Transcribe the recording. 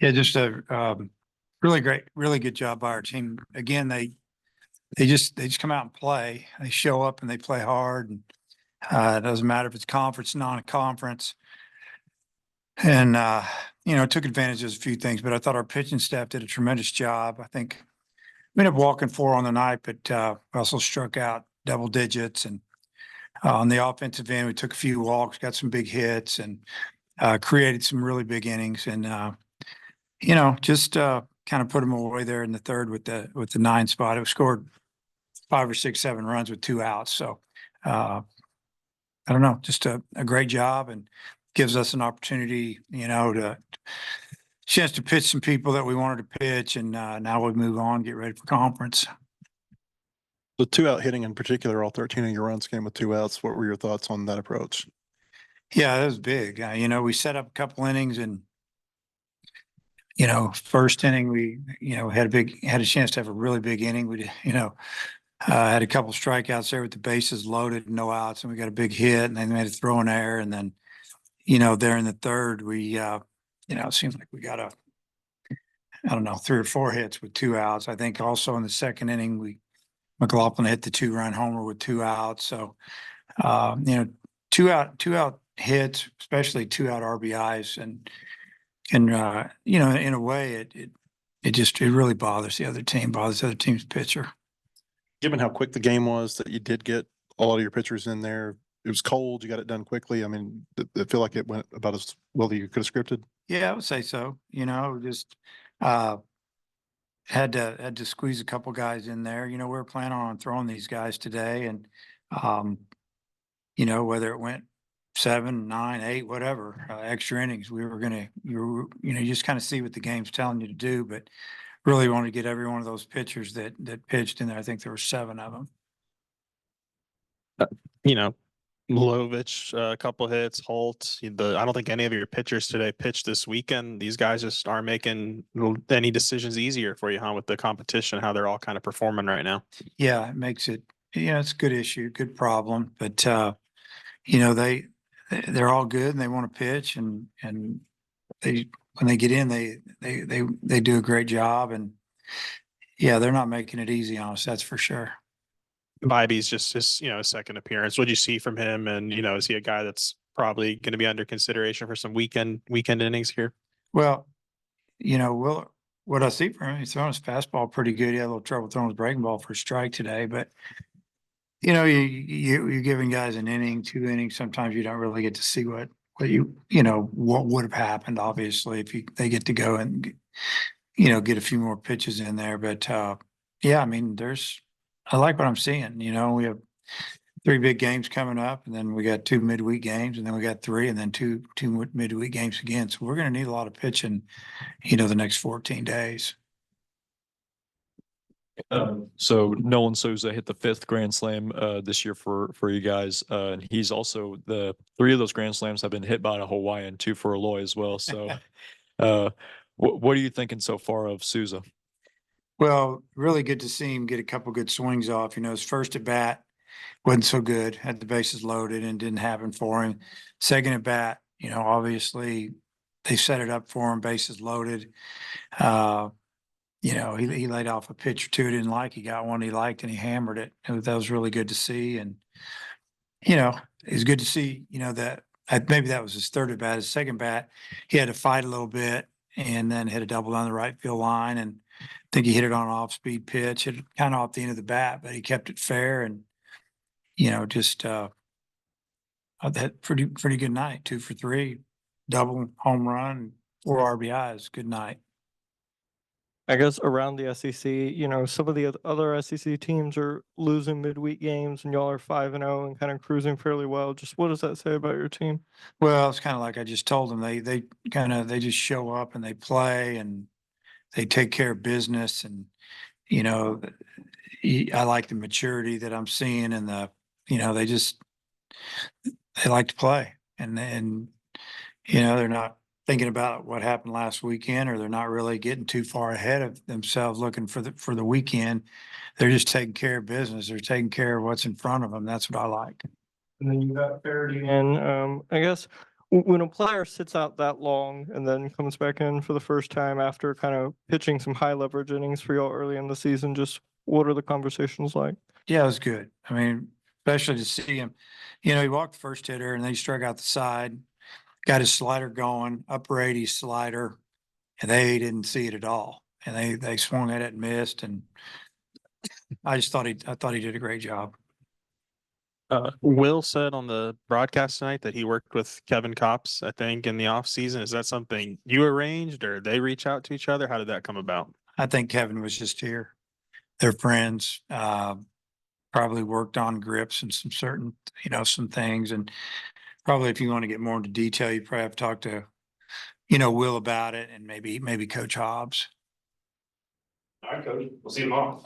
Yeah, just a really great, really good job by our team. Again, they just come out and play. They show up and they play hard, and it doesn't matter if it's conference, non-conference. And took advantage of a few things, but I thought our pitching staff did a tremendous job. I think we ended up walking four on the night, but also struck out double digits. And on the offensive end, we took a few walks, got some big hits, and created some really big innings. And just kind of put them away there in the third with the 9 spot. It was scored 5 or 6, 7 runs with 2 outs. So I don't know, just a great job, and gives us an opportunity, to chance to pitch some people that we wanted to pitch, and now we move on, get ready for conference. The 2-out hitting in particular, all 13 of your runs came with 2 outs. What were your thoughts on that approach? Yeah, that was big. We set up a couple innings, and first inning we had a chance to have a really big inning. We had a couple strikeouts there with the bases loaded, no outs, and we got a big hit, and they made a throw in there, and then there in the third we it seems like we got I don't know, 3 or 4 hits with 2 outs. I think also in the second inning McLaughlin hit the 2-run homer with 2 outs. So 2-out hits, especially 2-out RBIs, and in a way it really bothers the other team, bothers the other team's pitcher. Given how quick the game was, that you did get a lot of your pitchers in there, it was cold, you got it done quickly. I mean, I feel like it went about as well as you could have scripted. Yeah, I would say so. Just had to squeeze a couple guys in there. We were planning on throwing these guys today, and whether it went 7, 9, 8, whatever, extra innings, we were gonna you just kind of see what the game's telling you to do, but really wanted to get every one of those pitchers that pitched in there. I think there were 7 of them. Lovich, a couple hits, Holt. I don't think any of your pitchers today pitched this weekend. These guys just aren't making any decisions easier for you, huh? With the competition, how they're all kind of performing right now. Yeah, it makes it. It's a good issue, good problem, but they're all good and they want to pitch, and when they get in, they do a great job, and yeah, they're not making it easy on us, that's for sure. Bibby's just his second appearance. What'd you see from him? And is he a guy that's probably going to be under consideration for some weekend innings here? Well, what I see from him, he's throwing his fastball pretty good. He had a little trouble throwing his breaking ball for a strike today, but you're giving guys an inning, 2 innings. Sometimes you don't really get to see what would have happened, obviously, if they get to go and get a few more pitches in there. But yeah, I mean, I like what I'm seeing. We have 3 big games coming up, and then we got 2 midweek games, and then we got 3, and then two midweek games again. So we're going to need a lot of pitching, the next 14 days. So Nolan Souza hit the 5th grand slam this year for you guys, and he's also the 3 of those grand slams have been hit by a Hawaiian, 2 for Eloy as well. So, what are you thinking so far of Souza? Well, really good to see him get a couple good swings off. His first at bat wasn't so good, had the bases loaded, and didn't happen for him. Second at bat, obviously they set it up for him, bases loaded. He laid off a pitch or 2 didn't like. He got one he liked, and he hammered it. That was really good to see. And, it's good to see, that maybe that was his third at bat. His second bat, he had to fight a little bit and then hit a double down the right field line. And I think he hit it on an off-speed pitch, hit it kind of off the end of the bat, but he kept it fair, and, just that pretty good night. 2 for 3, double, home run, 4 RBIs. Good night. I guess around the SEC, some of the other SEC teams are losing midweek games, and y'all are 5-0 and kind of cruising fairly well. Just what does that say about your team? Well, it's kind of like I just told them. They just show up and they play and they take care of business. And I like the maturity that I'm seeing, and they like to play, and they're not thinking about what happened last weekend, or they're not really getting too far ahead of themselves looking for the weekend. They're just taking care of business. They're taking care of what's in front of them. That's what I like. And then you got Faraday in. I guess, when a player sits out that long and then comes back in for the first time after kind of pitching some high leverage innings for y'all early in the season, just what are the conversations like? Yeah, it was good. I mean, especially to see him, he walked the first hitter and then he struck out the side, got his slider going, upper 80 slider, and they didn't see it at all. And they swung at it and missed. And I thought he did a great job. Will said on the broadcast tonight that he worked with Kevin Kopps, I think, in the off season. Is that something you arranged or they reach out to each other? How did that come about? I think Kevin was just here. They're friends, probably worked on grips and some certain, some things. And probably if you want to get more into detail, you probably have to talk to, Will about it and maybe Coach Hobbs. All right, Cody. We'll see you tomorrow.